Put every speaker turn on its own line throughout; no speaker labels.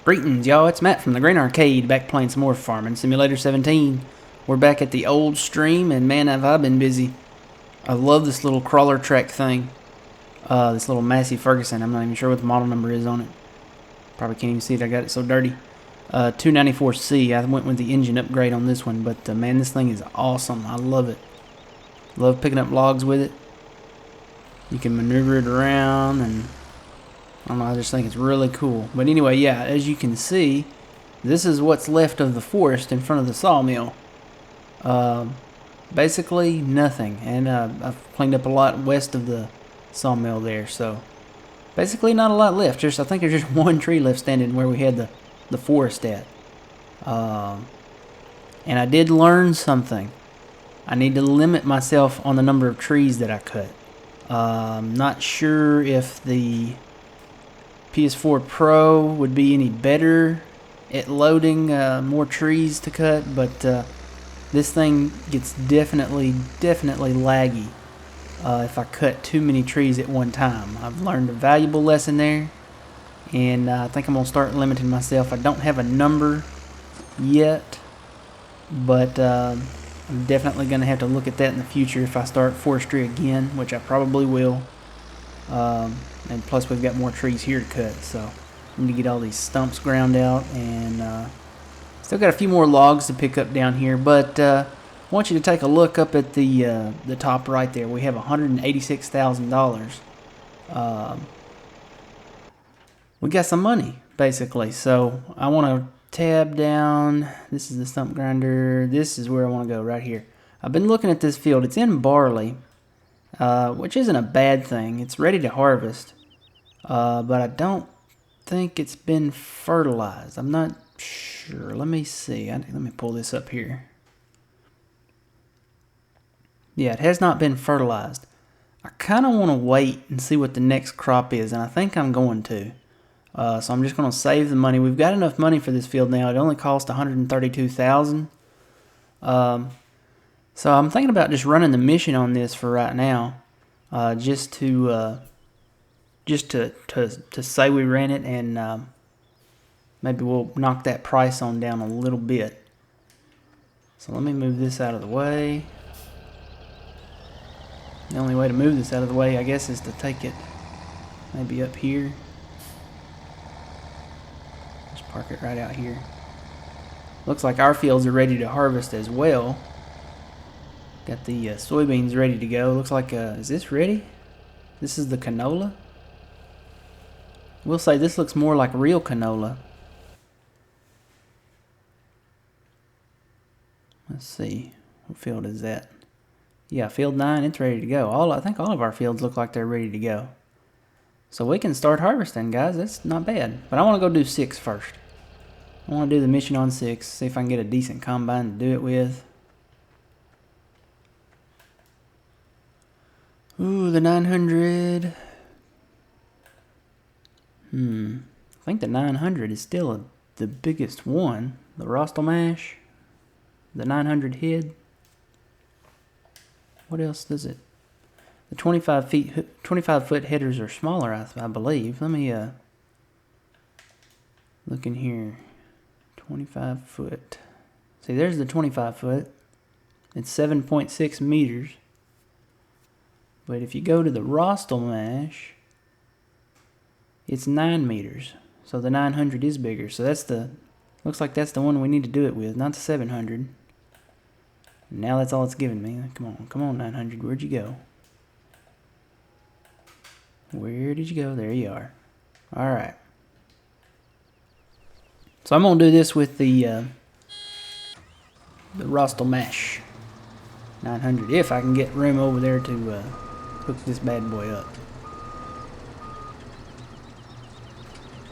Greetings, y'all. It's Matt from the Grain Arcade, back playing some more Farming Simulator 17. We're back at the old stream, and man, have I been busy. I love this little crawler track thing. This little Massey Ferguson. I'm not even sure what the model number is on it. Probably can't even see it. I got it so dirty. 294C. I went with the engine upgrade on this one, but man, this thing is awesome. I love it. Love picking up logs with it. You can maneuver it around, and I don't know, I just think it's really cool. But anyway, yeah, as you can see, this is what's left of the forest in front of the sawmill. Basically nothing. And I've cleaned up a lot west of the sawmill there, so basically not a lot left. I think there's just one tree left standing where we had the forest at. And I did learn something. I need to limit myself on the number of trees that I cut. Not sure if the PS4 Pro would be any better at loading more trees to cut, but this thing gets definitely laggy if I cut too many trees at one time. I've learned a valuable lesson there, and I think I'm going to start limiting myself. I don't have a number yet, but I'm definitely going to have to look at that in the future if I start forestry again, which I probably will. And plus we've got more trees here to cut, so I need to get all these stumps ground out, and still got a few more logs to pick up down here. But I want you to take a look up at the top right there. We have $186,000. We got some money basically, so I want to tab down. This is the stump grinder. This is where I want to go, right here. I've been looking at this field. It's in barley, which isn't a bad thing. It's ready to harvest, but I don't think it's been fertilized. I'm not sure. Let me see. Let me pull this up here. Yeah, it has not been fertilized. I kind of want to wait and see what the next crop is, and I think I'm going to. So I'm just going to save the money. We've got enough money for this field now. It only cost $132,000. So I'm thinking about just running the mission on this for right now, just to say we ran it, and maybe we'll knock that price on down a little bit. So let me move this out of the way. The only way to move this out of the way, I guess, is to take it maybe up here. Just park it right out here. Looks like our fields are ready to harvest as well. Got the soybeans ready to go. Looks like, is this ready? This is the canola. We'll say this looks more like real canola. Let's see. What field is that? Yeah, field 9, it's ready to go. I think all of our fields look like they're ready to go. So we can start harvesting, guys. That's not bad. But I want to go do 6 first. I want to do the mission on 6. See if I can get a decent combine to do it with. Ooh, the 900. I think the 900 is still the biggest one. The Rostelmash. The 900 head. What else does it? The 25-foot headers are smaller, I believe. Let me look in here. 25 foot. See, there's the 25 foot. It's 7.6 meters. But if you go to the Rostelmash, it's 9 meters. So the 900 is bigger. So that's looks like that's the one we need to do it with, not the 700. Now that's all it's giving me. Come on, 900. Where'd you go? Where did you go? There you are. All right. So I'm gonna do this with the Rostelmash 900, if I can get room over there to hook this bad boy up.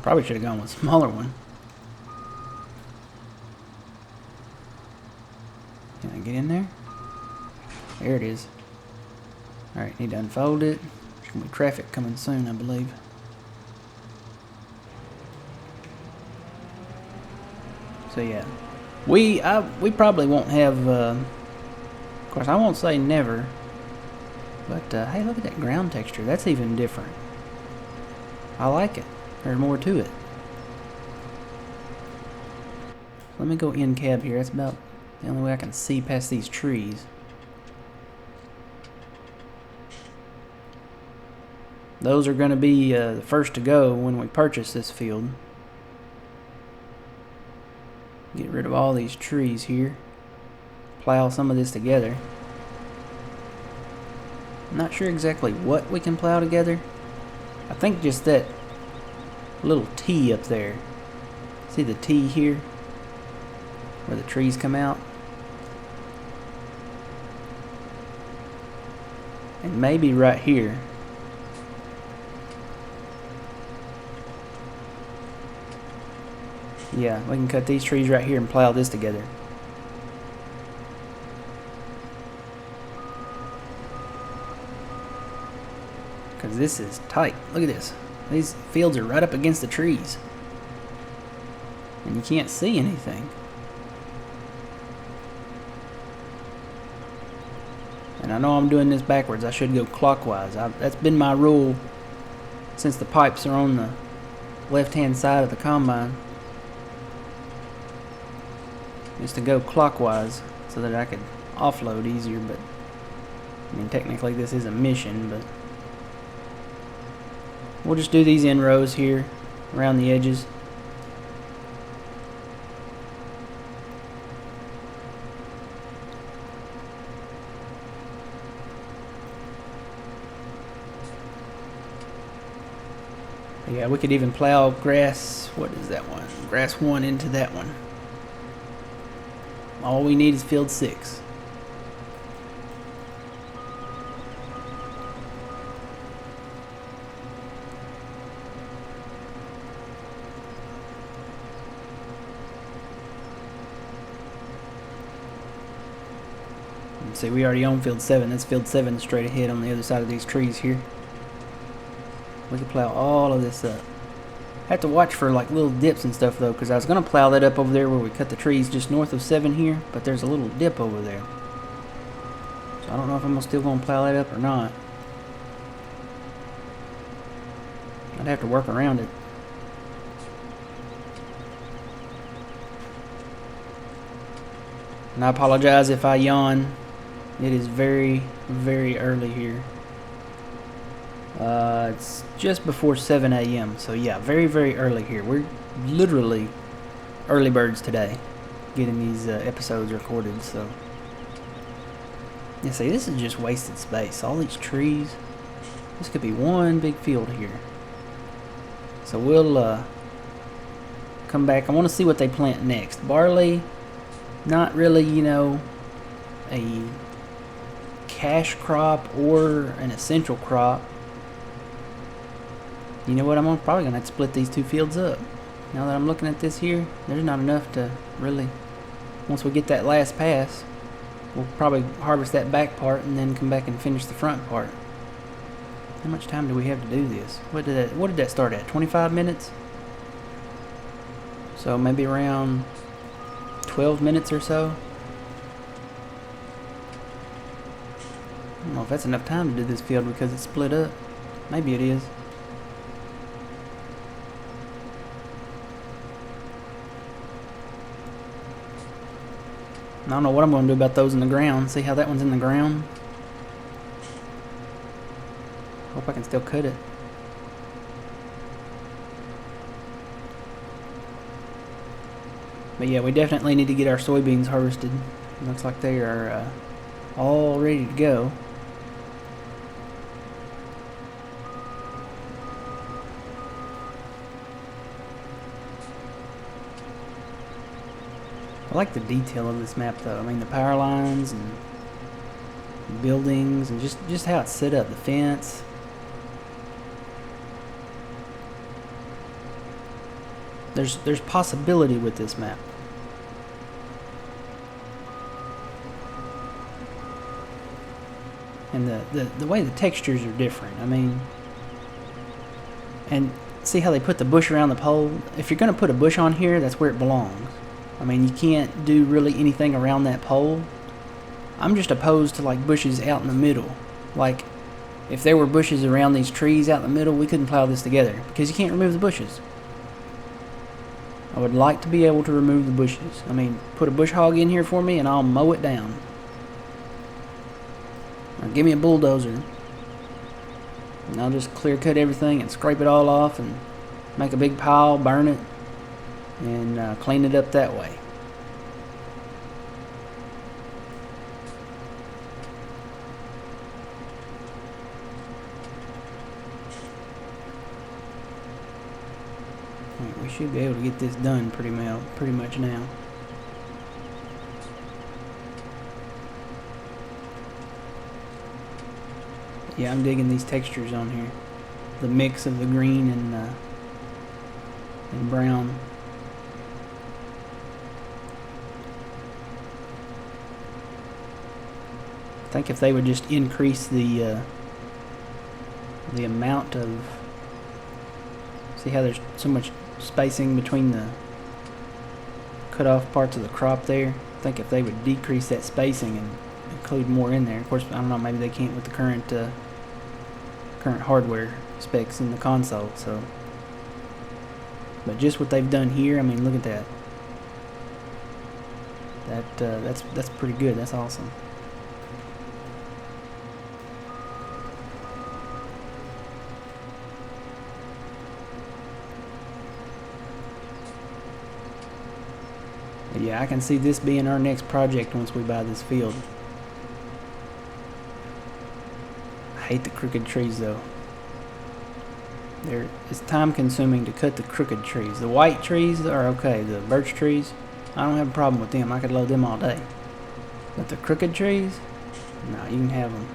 Probably should have gone with a smaller one. Can I get in there? There it is. Alright, need to unfold it. There's going to be traffic coming soon, I believe. So yeah. We probably won't have, of course I won't say never, but hey, look at that ground texture. That's even different. I like it. There's more to it. Let me go in cab here. That's about the only way I can see past these trees. Those are going to be the first to go when we purchase this field. Get rid of all these trees here. Plow some of this together. I'm not sure exactly what we can plow together. I think just that little T up there. See the T here? Where the trees come out? And maybe right here. Yeah, we can cut these trees right here and plow this together. Because this is tight. Look at this. These fields are right up against the trees. And you can't see anything. And I know I'm doing this backwards. I should go clockwise. That's been my rule since the pipes are on the left-hand side of the combine. Is to go clockwise so that I could offload easier, but I mean technically this is a mission, but we'll just do these in rows here around the edges. Yeah, we could even plow grass, what is that one? Grass 1 into that one. All we need is field 6. See, we already own field 7. That's field 7 straight ahead on the other side of these trees here. We could plow all of this up. Have to watch for like little dips and stuff though, because I was going to plow that up over there where we cut the trees just north of 7 here, but there's a little dip over there. So I don't know if I'm still going to plow that up or not. I'd have to work around it. And I apologize if I yawn. It is very, very early here. It's just before 7 a.m. So yeah, very, very early here. We're literally early birds today, getting these episodes recorded. So yeah, see, this is just wasted space. All these trees. This could be one big field here. So we'll come back. I want to see what they plant next. Barley, not really, you know, a cash crop or an essential crop. You know what, I'm probably going to have to split these two fields up. Now that I'm looking at this here, there's not enough to really, once we get that last pass, we'll probably harvest that back part and then come back and finish the front part. How much time do we have to do this? What did that start at, 25 minutes? So maybe around 12 minutes or so. I don't know if that's enough time to do this field because it's split up. Maybe it is. I don't know what I'm going to do about those in the ground. See how that one's in the ground? Hope I can still cut it. But yeah, we definitely need to get our soybeans harvested. Looks like they are all ready to go. I like the detail of this map though. I mean the power lines and buildings and just how it's set up, the fence. There's possibility with this map. And the way the textures are different. I mean, and see how they put the bush around the pole? If you're going to put a bush on here, that's where it belongs. I mean, you can't do really anything around that pole. I'm just opposed to like bushes out in the middle. Like, if there were bushes around these trees out in the middle, we couldn't plow this together because you can't remove the bushes. I would like to be able to remove the bushes. I mean, put a bush hog in here for me and I'll mow it down. Or give me a bulldozer. And I'll just clear cut everything and scrape it all off and make a big pile, burn it, and clean it up that way. We should be able to get this done pretty much now. Yeah, I'm digging these textures on here. The mix of the green and brown. I think if they would just increase the amount of, see how there's so much spacing between the cut off parts of the crop there. I think if they would decrease that spacing and include more in there. Of course, I don't know, maybe they can't with the current hardware specs in the console. So, but just what they've done here, I mean, look at that. That's pretty good. That's awesome. But yeah, I can see this being our next project once we buy this field. I hate the crooked trees though. It's time consuming to cut the crooked trees. The white trees are okay. The birch trees, I don't have a problem with them. I could load them all day. But the crooked trees, no, you can have them.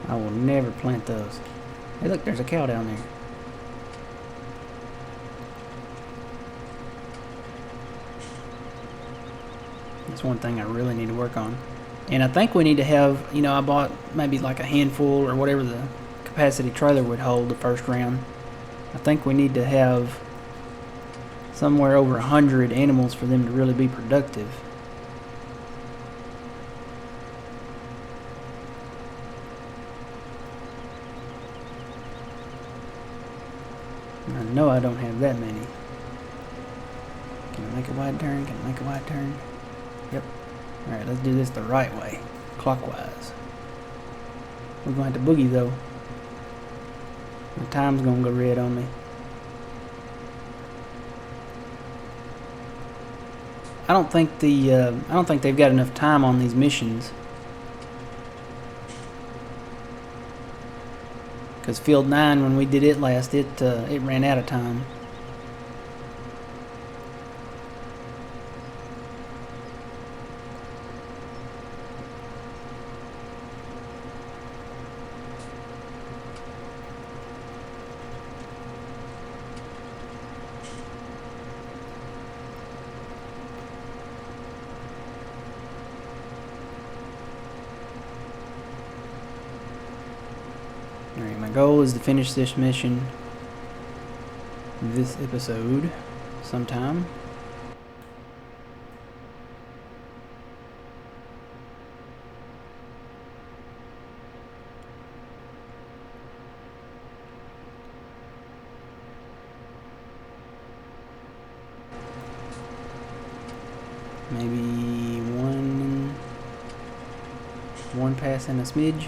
I will never plant those. Hey look, there's a cow down there. That's one thing I really need to work on. And I think we need to have, you know, I bought maybe like a handful or whatever the capacity trailer would hold the first round. I think we need to have somewhere over 100 animals for them to really be productive. I know I don't have that many. Can I make a wide turn? Can I make a wide turn? Yep. Alright, let's do this the right way. Clockwise. We're going to have to boogie though. My time's gonna go red on me. I don't think they've got enough time on these missions. Because Field 9, when we did it last, it ran out of time. Alright, my goal is to finish this mission this episode sometime. Maybe one pass and a smidge.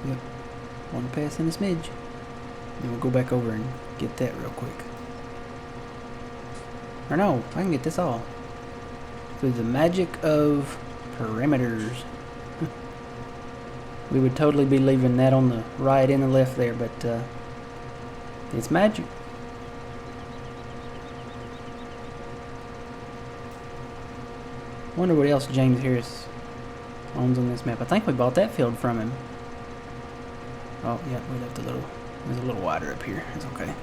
Yep, one pass and a smidge. Then we'll go back over and get that real quick. Or no, I can get this all through the magic of parameters. We would totally be leaving that on the right and the left there, but it's magic. Wonder what else James Harris owns on this map. I think we bought that field from him. Oh, yeah, we left a little. It's a little wider up here. It's okay.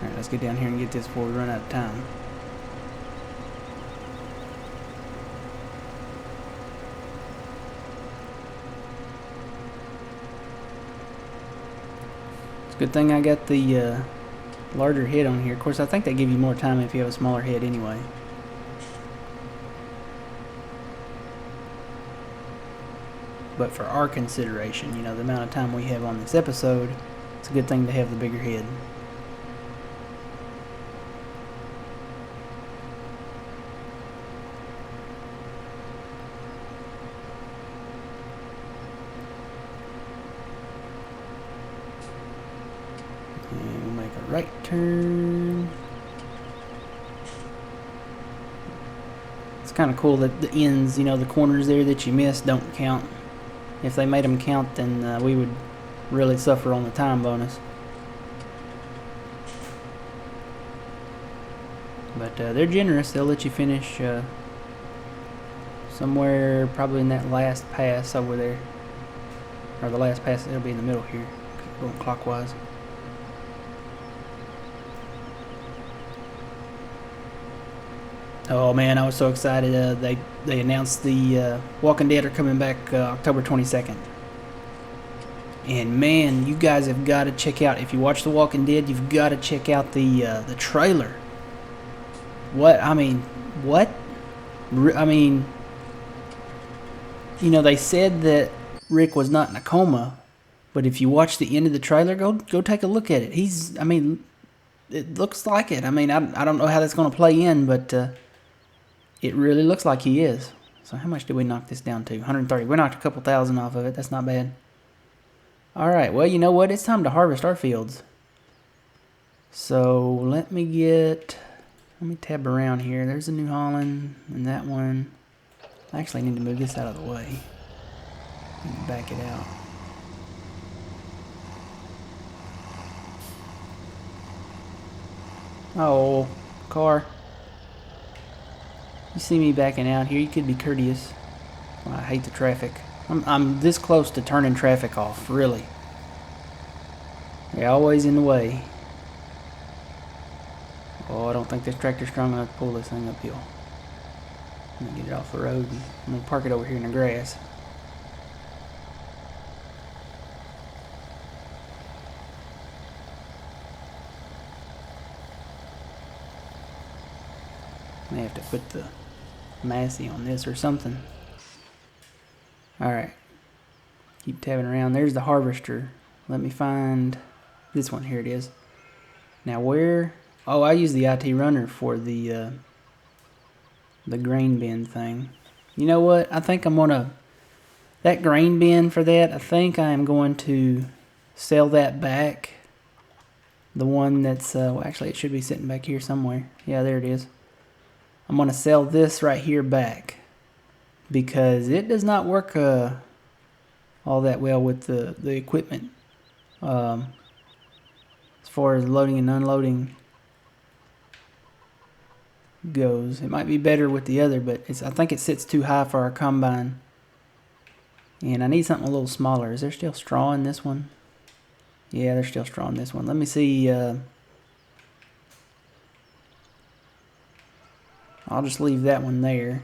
Alright, let's get down here and get this before we run out of time. Good thing I got the larger head on here. Of course, I think they give you more time if you have a smaller head anyway. But for our consideration, you know, the amount of time we have on this episode, it's a good thing to have the bigger head. And we'll make a right turn. It's kind of cool that the ends, you know, the corners there that you missed don't count. If they made them count, then we would really suffer on the time bonus. But they're generous. They'll let you finish somewhere probably in that last pass over there. Or the last pass, it'll be in the middle here, going clockwise. Oh man, I was so excited. They announced the Walking Dead are coming back October 22nd. And man, you guys have got to check out, if you watch The Walking Dead, you've got to check out the trailer. What? I mean, what? I mean, you know, they said that Rick was not in a coma, but if you watch the end of the trailer, go take a look at it. I mean, it looks like it. I mean, I don't know how that's going to play in, but it really looks like he is. So how much did we knock this down to? 130. We knocked a couple thousand off of it. That's not bad. All right, well, you know what? It's time to harvest our fields. So let me tab around here. There's a New Holland and that one. I actually need to move this out of the way and back it out. Oh, car. You see me backing out here, you could be courteous. Well, I hate the traffic. I'm this close to turning traffic off, really. They're always in the way. Oh, I don't think this tractor's strong enough to pull this thing uphill. I'm gonna get it off the road and I'm gonna park it over here in the grass. May have to put the Massey on this or something. Alright. Keep tabbing around. There's the harvester. Let me find this one. Here it is. Now where... Oh, I use the IT runner for the grain bin thing. You know what? I think I'm gonna... That grain bin for that, I think I am going to sell that back. The one that's... well, actually, it should be sitting back here somewhere. Yeah, there it is. I'm going to sell this right here back because it does not work all that well with the equipment as far as loading and unloading goes. It might be better with the other, but I think it sits too high for our combine, and I need something a little smaller. Is there still straw in this one? Yeah, there's still straw in this one. Let me see. I'll just leave that one there.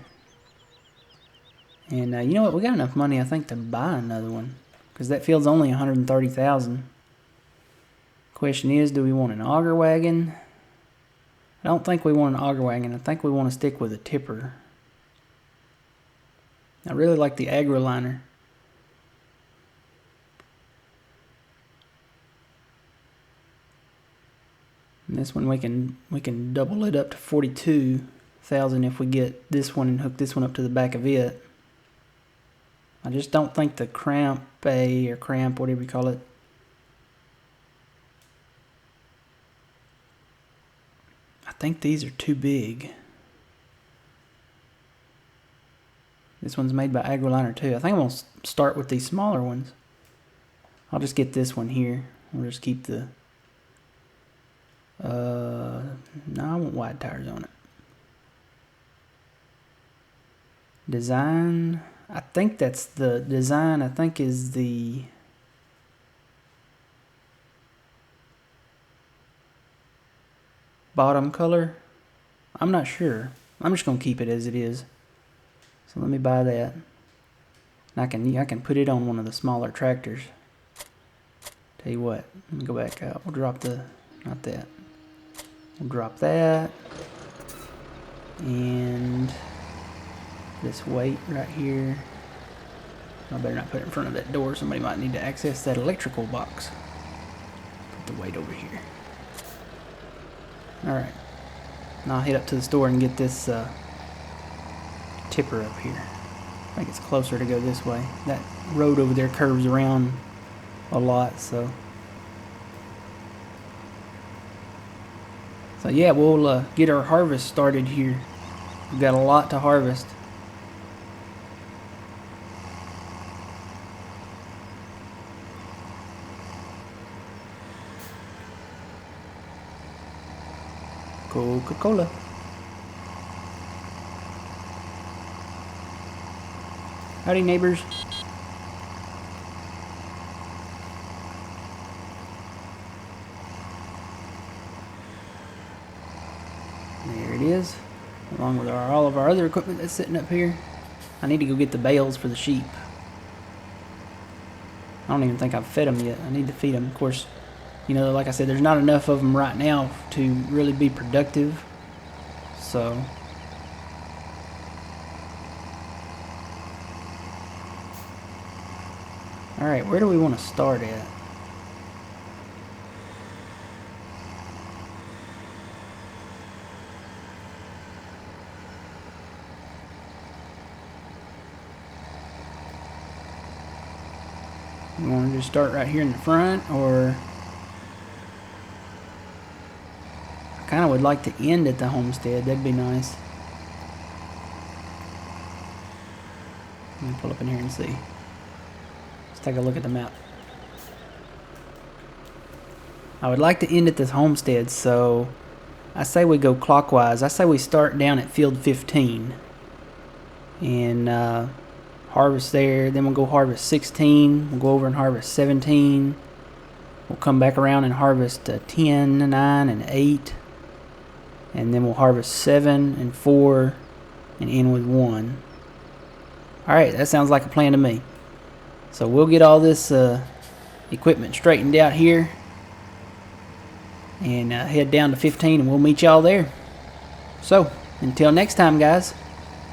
And you know what? We got enough money, I think, to buy another one. Because that field's only 130,000. Question is, do we want an auger wagon? I don't think we want an auger wagon. I think we want to stick with a tipper. I really like the AgriLiner. And this one we can double it up to 42,000 if we get this one and hook this one up to the back of it. I just don't think the cramp or cramp, whatever you call it. I think these are too big. This one's made by AgriLiner too. I think I'm going to start with these smaller ones. I'll just get this one here. We'll just keep the... no, I want wide tires on it. Design, I think that's the design, I think is the bottom color. I'm not sure. I'm just going to keep it as it is. So let me buy that. And I can put it on one of the smaller tractors Tell you what, let me go back out. We'll drop the, not that. We'll drop that. And this weight right here. I better not put it in front of that door. Somebody might need to access that electrical box. Put the weight over here. Alright. Now I'll head up to the store and get this tipper up here. I think it's closer to go this way. That road over there curves around a lot, so yeah, we'll get our harvest started here. We've got a lot to harvest. Coca-Cola. Howdy, neighbors. There it is, along with all of our other equipment that's sitting up here. I need to go get the bales for the sheep. I don't even think I've fed them yet. I need to feed them. Of course, you know, like I said, there's not enough of them right now to really be productive. So alright, where do we want to start at? You want to just start right here in the front, or I kind of would like to end at the homestead. That'd be nice. Let me pull up in here and see. Let's take a look at the map. I would like to end at this homestead, so I say we go clockwise. I say we start down at field 15 and harvest there. Then we'll go harvest 16. We'll go over and harvest 17. We'll come back around and harvest 10, 9, and 8. And then we'll harvest 7 and 4 and end with 1. Alright, that sounds like a plan to me. So we'll get all this equipment straightened out here and head down to 15, and we'll meet y'all there. So, until next time, guys,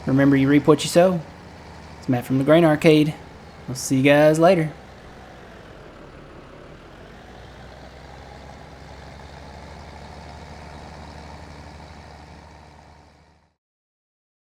remember you reap what you sow. It's Matt from the Grain Arcade. We'll see you guys later.